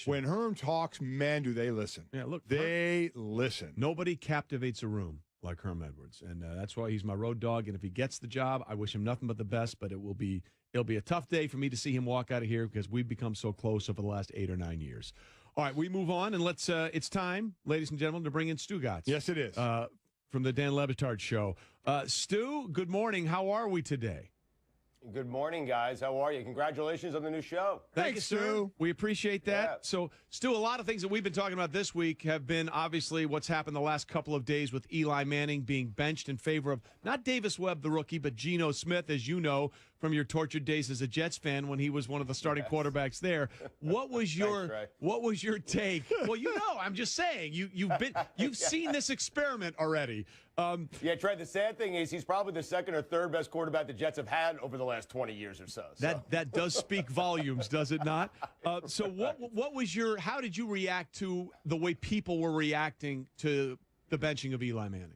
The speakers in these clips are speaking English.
question. When Herm talks, man, do they listen. Yeah, look. They listen. Nobody captivates a room like Herm Edwards, and that's why he's my road dog. And if he gets the job, I wish him nothing but the best, but it'll be a tough day for me to see him walk out of here because we've become so close over the last 8 or 9 years. All right, we move on, and it's time, ladies and gentlemen, to bring in Stu Gotts. Yes, it is. From the Dan Le Batard Show. Stu, good morning. How are we today? Good morning, guys. How are you? Congratulations on the new show. Thank you, Stu. We appreciate that. Yeah. So, Stu, a lot of things that we've been talking about this week have been obviously what's happened the last couple of days with Eli Manning being benched in favor of not Davis Webb, the rookie, but Geno Smith, as you know from your tortured days as a Jets fan when he was one of the starting quarterbacks there. What was your take? Well, you know, I'm just saying you've seen this experiment already. Yeah, Trey, the sad thing is he's probably the second or third best quarterback the Jets have had over the last 20 years or so. That does speak volumes, does it not? So what was how did you react to the way people were reacting to the benching of Eli Manning?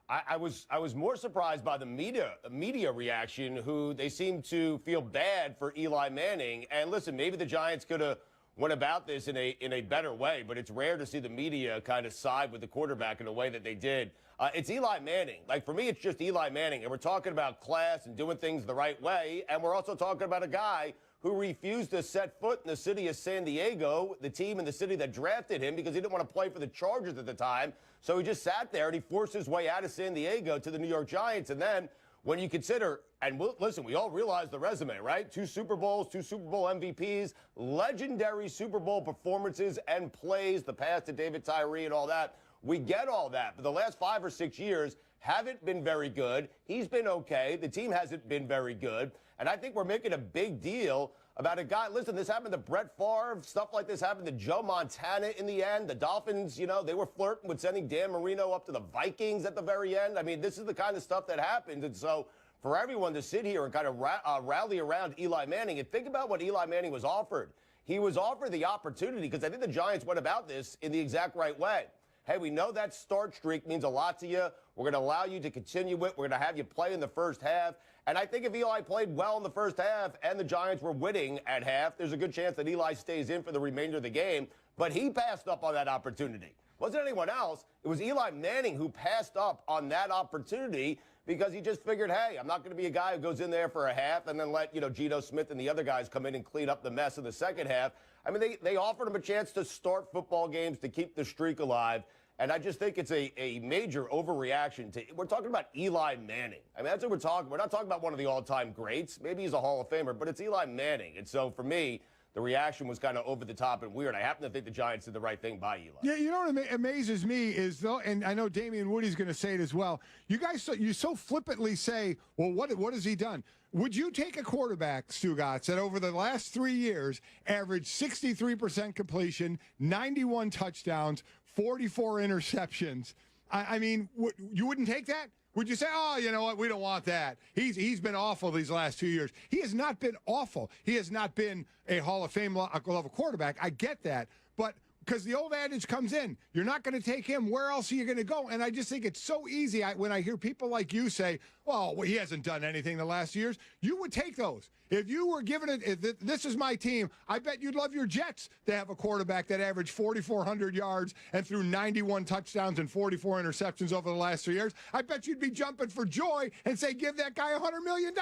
I was more surprised by the media reaction, who they seemed to feel bad for Eli Manning. And listen, maybe the Giants could have went about this in a better way, but it's rare to see the media kind of side with the quarterback in a way that they did. It's Eli Manning. Like, for me, it's just Eli Manning. And we're talking about class and doing things the right way. And we're also talking about a guy who refused to set foot in the city of San Diego, the team in the city that drafted him, because he didn't want to play for the Chargers at the time. So he just sat there and he forced his way out of San Diego to the New York Giants. And then when you consider, and listen, we all realize the resume, right? 2 Super Bowls, 2 Super Bowl MVPs, legendary Super Bowl performances and plays, the pass to David Tyree and all that. We get all that. But the last 5 or 6 years haven't been very good. He's been okay. The team hasn't been very good. And I think we're making a big deal about a guy. Listen, this happened to Brett Favre. Stuff like this happened to Joe Montana in the end. The Dolphins, you know, they were flirting with sending Dan Marino up to the Vikings at the very end. I mean, this is the kind of stuff that happens. And so for everyone to sit here and kind of rally around Eli Manning and think about what Eli Manning was offered. He was offered the opportunity, because I think the Giants went about this in the exact right way. Hey, we know that start streak means a lot to you. We're going to allow you to continue it. We're going to have you play in the first half. And I think if Eli played well in the first half and the Giants were winning at half, there's a good chance that Eli stays in for the remainder of the game. But he passed up on that opportunity. It wasn't anyone else. It was Eli Manning who passed up on that opportunity because he just figured, hey, I'm not going to be a guy who goes in there for a half and then let, Geno Smith and the other guys come in and clean up the mess in the second half. I mean, they offered him a chance to start football games to keep the streak alive. And I just think it's a major overreaction to. We're talking about Eli Manning. I mean, that's what we're talking. We're not talking about one of the all-time greats. Maybe he's a Hall of Famer, but it's Eli Manning. And so for me, the reaction was kind of over the top and weird. I happen to think the Giants did the right thing by Eli. Yeah, you know what amazes me is, though, and I know Damian Woody's going to say it as well. You guys, you so flippantly say, well, what has he done? Would you take a quarterback, Stu Gotts, that over the last 3 years averaged 63% completion, 91 touchdowns, 44 interceptions? I mean, you wouldn't take that? Would you say, oh, you know what, we don't want that? He's been awful these last 2 years. He has not been awful. He has not been a Hall of Fame level quarterback. I get that. But because the old adage comes in, you're not going to take him. Where else are you going to go? And I just think it's so easy when I hear people like you say, well, he hasn't done anything the last years. You would take those. If you were given it, if this is my team, I bet you'd love your Jets to have a quarterback that averaged 4,400 yards and threw 91 touchdowns and 44 interceptions over the last 3 years. I bet you'd be jumping for joy and say, give that guy $100 million.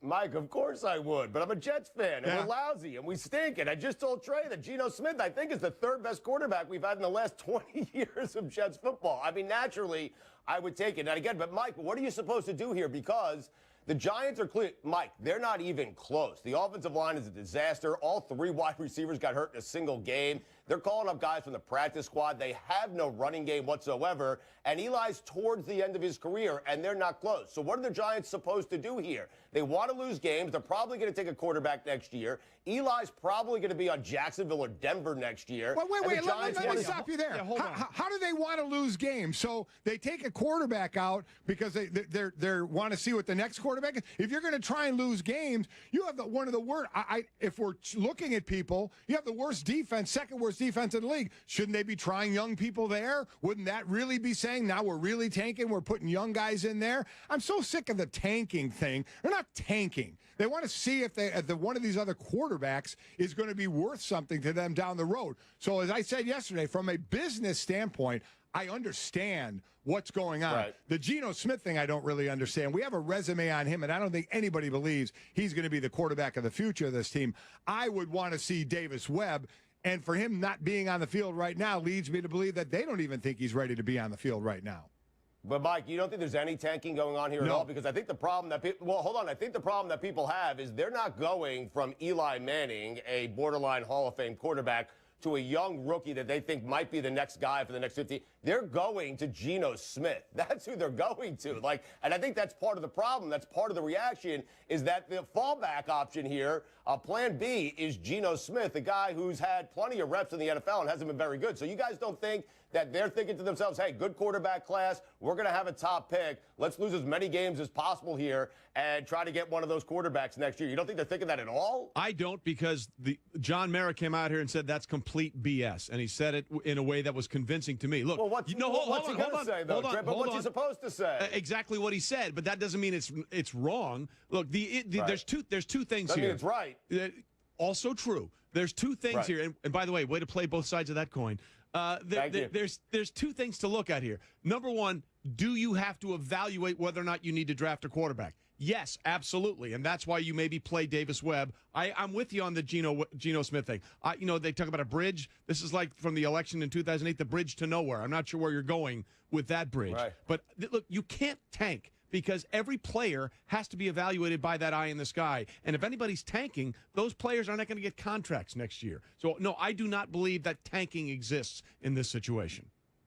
Mike, of course I would, but I'm a Jets fan, and we're lousy, and we stink. And I just told Trey that Geno Smith, I think, is the 3rd best quarterback we've had in the last 20 years of Jets football. I mean, naturally, I would take it. And again, but Mike, what are you supposed to do here? Because the Giants are clear. Mike, they're not even close. The offensive line is a disaster. All 3 wide receivers got hurt in a single game. They're calling up guys from the practice squad. They have no running game whatsoever. And Eli's towards the end of his career, and they're not close. So what are the Giants supposed to do here? They want to lose games. They're probably going to take a quarterback next year. Eli's probably going to be on Jacksonville or Denver next year. Well, wait, let me stop you there. Yeah, how do they want to lose games? So they take a quarterback out because they want to see what the next quarterback is. If you're going to try and lose games, you have one of the worst. If we're looking at people, you have the worst defense, second worst worst defense in the league. Shouldn't they be trying young people there? Wouldn't that really be saying now we're really tanking? We're putting young guys in there. I'm so sick of the tanking thing. They're not tanking. They want to see if one of these other quarterbacks is going to be worth something to them down the road. So as I said yesterday, from a business standpoint, I understand what's going on. Right. The Geno Smith thing I don't really understand. We have a resume on him, and I don't think anybody believes he's going to be the quarterback of the future of this team. I would want to see Davis Webb, and for him not being on the field right now leads me to believe that they don't even think he's ready to be on the field right now. But, Mike, you don't think there's any tanking going on here at all? Because I think the problem that I think the problem that people have is they're not going from Eli Manning, a borderline Hall of Fame quarterback, to a young rookie that they think might be the next guy for the next 50. They're going to Geno Smith. That's who they're going to. And I think that's part of the problem. That's part of the reaction is that the fallback option here, plan B, is Geno Smith, a guy who's had plenty of reps in the NFL and hasn't been very good. So you guys don't think that they're thinking to themselves, hey, good quarterback class, we're going to have a top pick. Let's lose as many games as possible here and try to get one of those quarterbacks next year. You don't think they're thinking that at all? I don't, because John Mara came out here and said that's complete BS, and he said it in a way that was convincing to me. Look, well, what's he going to say, though, Trip? But what's he supposed to say? Exactly what he said, but that doesn't mean it's wrong. Look, Right. there's two things I here. mean, it's right. Also true. There's two things Right. here, and by the way, way to play both sides of that coin. There's two things to look at here. Number one, do you have to evaluate whether or not you need to draft a quarterback? Yes, absolutely, and that's why you maybe play Davis Webb. I'm with you on the Geno Smith thing. They talk about a bridge. This is like from the election in 2008, the bridge to nowhere. I'm not sure where you're going with that bridge. Right. But look, you can't tank, because every player has to be evaluated by that eye in the sky. And if anybody's tanking, those players are not going to get contracts next year. So, no, I do not believe that tanking exists in this situation.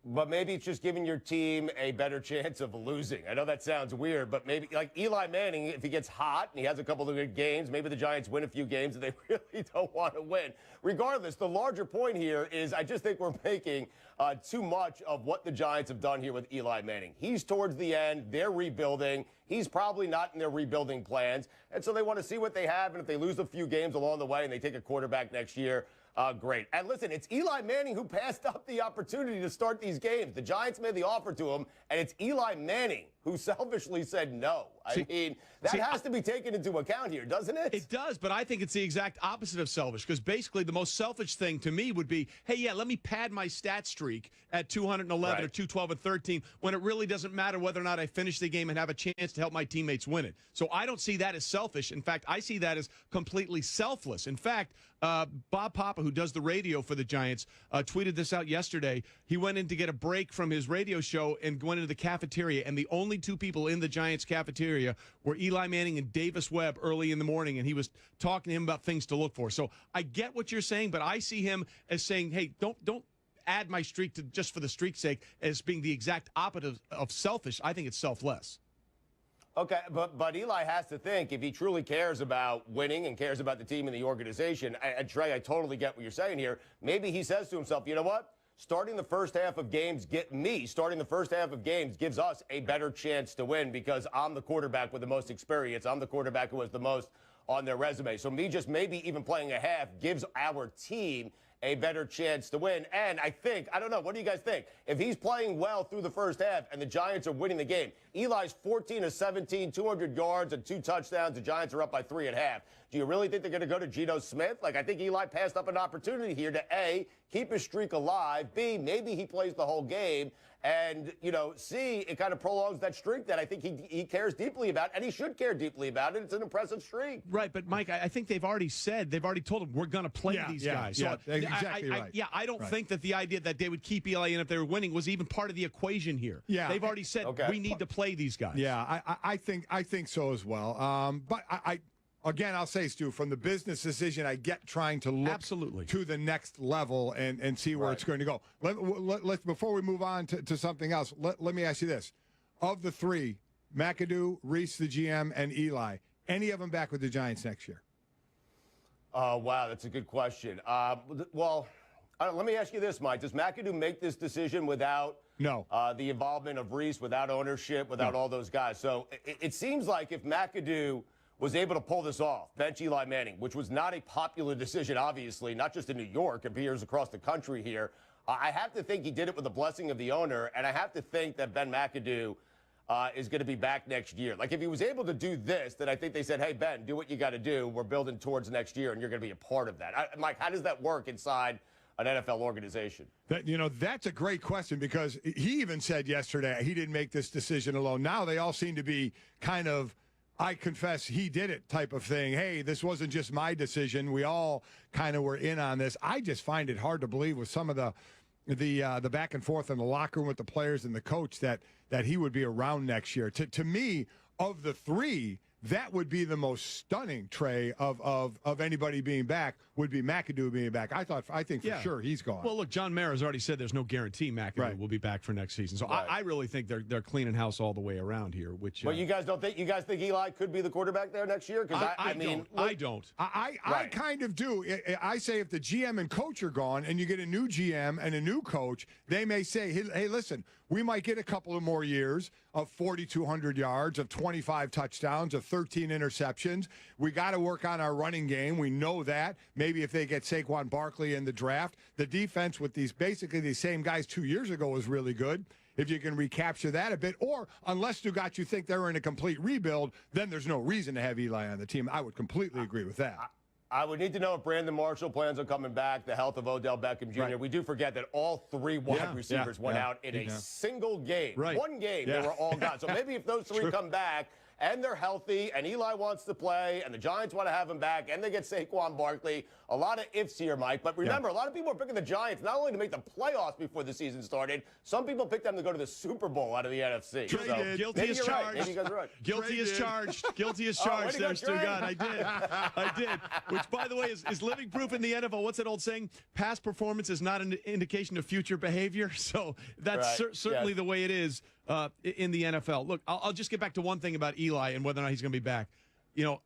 But maybe it's just giving your team a better chance of losing. I know that sounds weird, but maybe like Eli Manning, if he gets hot and he has a couple of good games, maybe the Giants win a few games that they really don't want to win. Regardless, the larger point here is I just think we're making too much of what the Giants have done here with Eli Manning. He's towards the end. They're rebuilding. He's probably not in their rebuilding plans. And so they want to see what they have. And if they lose a few games along the way and they take a quarterback next year, great. And listen, it's Eli Manning who passed up the opportunity to start these games. The Giants made the offer to him, and it's Eli Manning who selfishly said no. I mean, that has to be taken into account here, doesn't it? It does, but I think it's the exact opposite of selfish, because basically the most selfish thing to me would be, hey, yeah, let me pad my stat streak at 211 or 212 and 13 when it really doesn't matter whether or not I finish the game and have a chance to help my teammates win it. So I don't see that as selfish. In fact, I see that as completely selfless. In fact, Bob Papa, who does the radio for the Giants, tweeted this out yesterday. He went in to get a break from his radio show and went into the cafeteria, and the only two people in the Giants cafeteria were Eli Manning and Davis Webb early in the morning, and he was talking to him about things to look for. So I get what you're saying, but I see him as saying, hey, don't add my streak to just for the streak's sake, as being the exact opposite of selfish. I think it's selfless. Okay, but Eli has to think, if he truly cares about winning and cares about the team and the organization, and Trey, I totally get what you're saying here, maybe he says to himself, you know what? Starting the first half of games gives us a better chance to win because I'm the quarterback with the most experience. I'm the quarterback who has the most on their resume. So me just maybe even playing a half gives our team a better chance to win. And I don't know, what do you guys think? If he's playing well through the first half and the Giants are winning the game, Eli's 14 of 17, 200 yards and 2 touchdowns. The Giants are up by 3 at half. Do you really think they're going to go to Geno Smith? I think Eli passed up an opportunity here to A, keep his streak alive, B, maybe he plays the whole game, and, C, it kind of prolongs that streak that I think he cares deeply about, and he should care deeply about it. It's an impressive streak. Right, but, Mike, I think they've already told him we're going to play these guys. Yeah, so exactly right. I don't think that the idea that they would keep Eli in if they were winning was even part of the equation here. Yeah. They've already said we need to play these guys. Yeah, I think so as well. But again, I'll say, Stu, from the business decision, I get trying to look to the next level and see where it's going to go. Let's before we move on to something else, let me ask you this. Of the three, McAdoo, Reese, the GM, and Eli, any of them back with the Giants next year? Wow, that's a good question. Let me ask you this, Mike. Does McAdoo make this decision without the involvement of Reese, without ownership, without all those guys? So it seems like if McAdoo was able to pull this off, bench Eli Manning, which was not a popular decision, obviously, not just in New York, it appears across the country here. I have to think he did it with the blessing of the owner, and I have to think that Ben McAdoo is going to be back next year. Like, if he was able to do this, then I think they said, hey, Ben, do what you got to do. We're building towards next year, and you're going to be a part of that. Mike, how does that work inside an NFL organization? That's a great question, because he even said yesterday he didn't make this decision alone. Now they all seem to be kind of, I confess he did it type of thing. Hey, this wasn't just my decision. We all kind of were in on this. I just find it hard to believe with some of the back and forth in the locker room with the players and the coach that he would be around next year. To me, of the three, that would be the most stunning, Trey, of anybody being back, would be McAdoo being back. I think for sure he's gone. Well, look, John Mara has already said there's no guarantee McAdoo will be back for next season. So I really think they're cleaning house all the way around here. Which, but you guys don't think? You guys think Eli could be the quarterback there next year? Because I mean, I don't. I kind of do. I say if the GM and coach are gone, and you get a new GM and a new coach, they may say, hey, listen, we might get a couple of more years of 4,200 yards, of 25 touchdowns, of 13 interceptions. We got to work on our running game. We know that. Maybe if they get Saquon Barkley in the draft, the defense with basically these same guys 2 years ago was really good. If you can recapture that a bit, or unless you think they're in a complete rebuild, then there's no reason to have Eli on the team. I would completely agree with that. I would need to know if Brandon Marshall plans on coming back, the health of Odell Beckham Jr. Right. We do forget that all three wide receivers went out in a single game. Right. One game, they were all gone. So maybe if those three come back and they're healthy and Eli wants to play and the Giants want to have him back and they get Saquon Barkley, a lot of ifs here, Mike. But remember, a lot of people are picking the Giants not only to make the playoffs before the season started, some people picked them to go to the Super Bowl out of the NFC. So, guilty as charged. Maybe you guys are right. Guilty as charged. Guilty as charged there, Stu God. I did. Which, by the way, is living proof in the NFL. What's that old saying? Past performance is not an indication of future behavior. So that's certainly the way it is in the NFL. Look, I'll just get back to one thing about Eli and whether or not he's going to be back.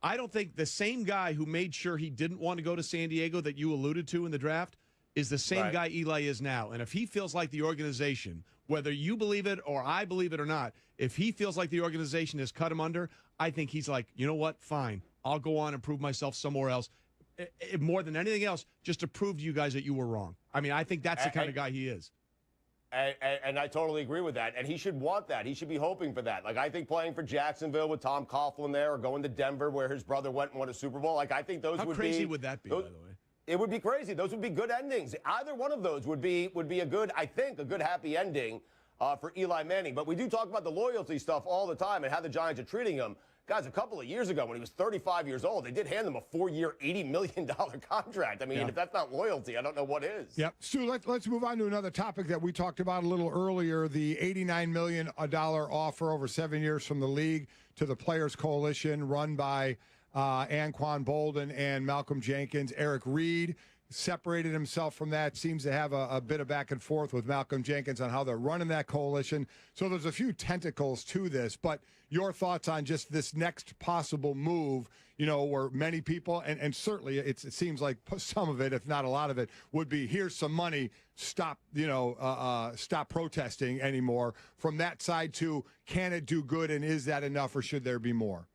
I don't think the same guy who made sure he didn't want to go to San Diego that you alluded to in the draft is the same guy Eli is now. And if he feels like the organization, whether you believe it or I believe it or not, if he feels like the organization has cut him under, I think he's like, you know what, fine. I'll go on and prove myself somewhere else. More than anything else, just to prove to you guys that you were wrong. I mean, I think that's the kind of guy he is. And I totally agree with that. And he should want that. He should be hoping for that. Like, I think playing for Jacksonville with Tom Coughlin there, or going to Denver where his brother went and won a Super Bowl, like, I think those would be... How crazy would that be, by the way? It would be crazy. Those would be good endings. Either one of those would be a good, I think, a good happy ending for Eli Manning. But we do talk about the loyalty stuff all the time and how the Giants are treating him. Guys, a couple of years ago when he was 35 years old, they did hand him a 4-year, $80 million contract. I mean, if that's not loyalty, I don't know what is. Yep. Stu, let's move on to another topic that we talked about a little earlier, the $89 million offer over 7 years from the league to the Players Coalition run by Anquan Bolden and Malcolm Jenkins. Eric Reed separated himself from that, seems to have a bit of back and forth with Malcolm Jenkins on how they're running that coalition. So there's a few tentacles to this, but your thoughts on just this next possible move, where many people, and certainly it seems like some of it, if not a lot of it, would be, here's some money, stop protesting anymore. From that side to, can it do good, and is that enough, or should there be more?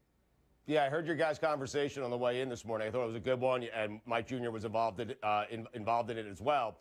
Yeah, I heard your guys' conversation on the way in this morning. I thought it was a good one, and Mike Jr. was involved in it as well.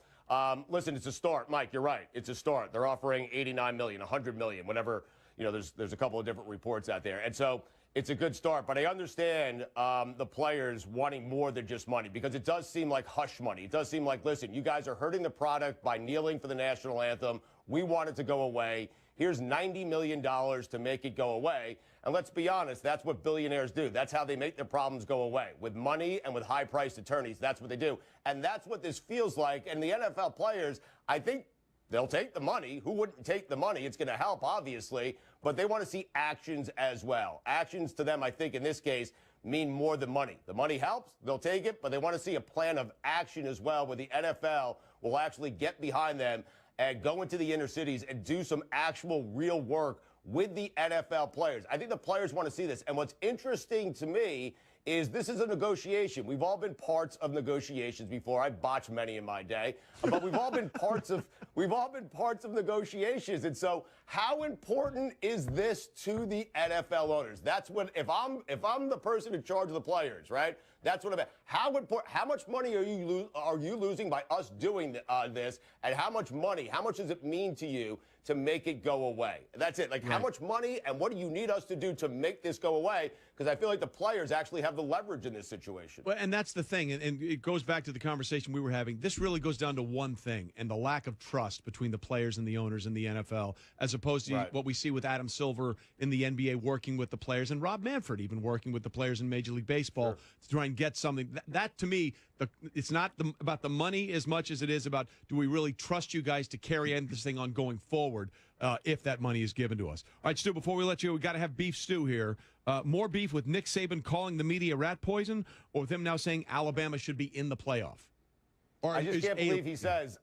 Listen, it's a start. Mike, you're right. It's a start. They're offering $89 million, $100 million, whatever. There's a couple of different reports out there. And so it's a good start. But I understand the players wanting more than just money, because it does seem like hush money. It does seem like, listen, you guys are hurting the product by kneeling for the national anthem. We want it to go away. Here's $90 million to make it go away. And let's be honest, that's what billionaires do. That's how they make their problems go away. With money and with high-priced attorneys, that's what they do. And that's what this feels like. And the NFL players, I think they'll take the money. Who wouldn't take the money? It's going to help, obviously. But they want to see actions as well. Actions to them, I think, in this case, mean more than money. The money helps. They'll take it. But they want to see a plan of action as well, where the NFL will actually get behind them and go into the inner cities and do some actual real work with the NFL players. I think the players want to see this. And what's interesting to me is this is a negotiation. We've all been parts of negotiations before. I botched many in my day. But we've all been parts of We've all been parts of negotiations. And so how important is this to the NFL owners? That's what, if I'm the person in charge of the players, right? That's what about. How much money are you losing by us doing this? And how much does it mean to you to make it go away? That's it. Like, how much money and what do you need us to do to make this go away? Because I feel like the players actually have the leverage in this situation. Well, and that's the thing, and it goes back to the conversation we were having. This really goes down to one thing, and the lack of trust between the players and the owners in the NFL, as opposed to what we see with Adam Silver in the NBA working with the players, and Rob Manfred even working with the players in Major League Baseball to try and get something. That to me, it's not about the money as much as it is about, do we really trust you guys to carry this thing on going forward if that money is given to us. All right, Stu, before we let you, we got to have beef stew here. More beef with Nick Saban calling the media rat poison, or with him now saying Alabama should be in the playoff? Or I just can't believe he says,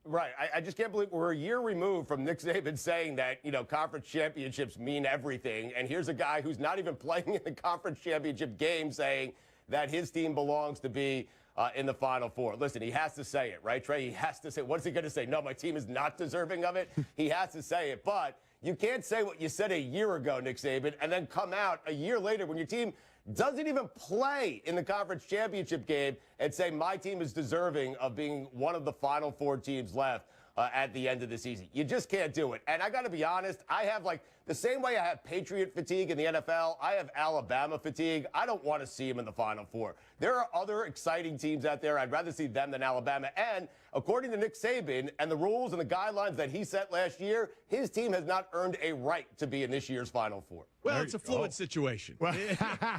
right, I just can't believe we're a year removed from Nick Saban saying that, conference championships mean everything. And here's a guy who's not even playing in the conference championship game saying that his team belongs to be in the Final Four. Listen, he has to say it, right, Trey? He has to say, what is he going to say? No, my team is not deserving of it. He has to say it. But you can't say what you said a year ago, Nick Saban, and then come out a year later when your team doesn't even play in the conference championship game and say my team is deserving of being one of the Final Four teams left at the end of the season. You just can't do it. And I got to be honest, I have the same way I have Patriot fatigue in the NFL, I have Alabama fatigue. I don't want to see him in the Final Four. There are other exciting teams out there. I'd rather see them than Alabama. And according to Nick Saban and the rules and the guidelines that he set last year, his team has not earned a right to be in this year's Final Four. Well, it's a fluid situation. Well,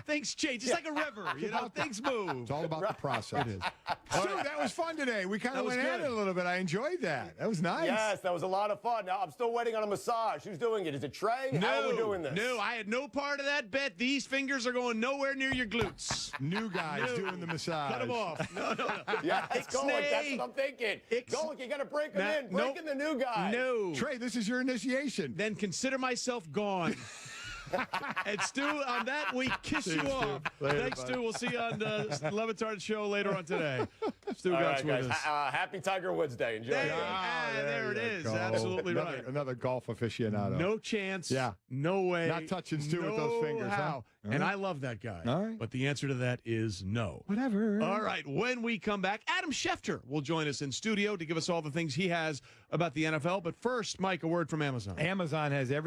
things change. It's like a river. Things move. It's all about the process. It is. Stu, that was fun today. We kind of went at it a little bit. I enjoyed that. That was nice. Yes, that was a lot of fun. Now, I'm still waiting on a massage. Who's doing it? Is it Trey? No, how are we doing this? No, I had no part of that bet. These fingers are going nowhere near your glutes. New guys doing the massage. Cut them off. No. Yeah, that's Golic. That's what I'm thinking. Golic, you got to break them in. Break in the new guy. No. Trey, this is your initiation. Then consider myself gone. And Stu, on that, we kiss you off. Thanks, Stu. We'll see you on the Levitard show later on today. Stu Gotts with us. Happy Tiger Woods Day. Enjoy it. There it is. Go. Absolutely right. Another golf aficionado. No chance. Yeah. No way. Not touching Stu with those fingers. How. Huh? And I love that guy. All right. But the answer to that is no. Whatever. All right. When we come back, Adam Schefter will join us in studio to give us all the things he has about the NFL. But first, Mike, a word from Amazon. Amazon has everything.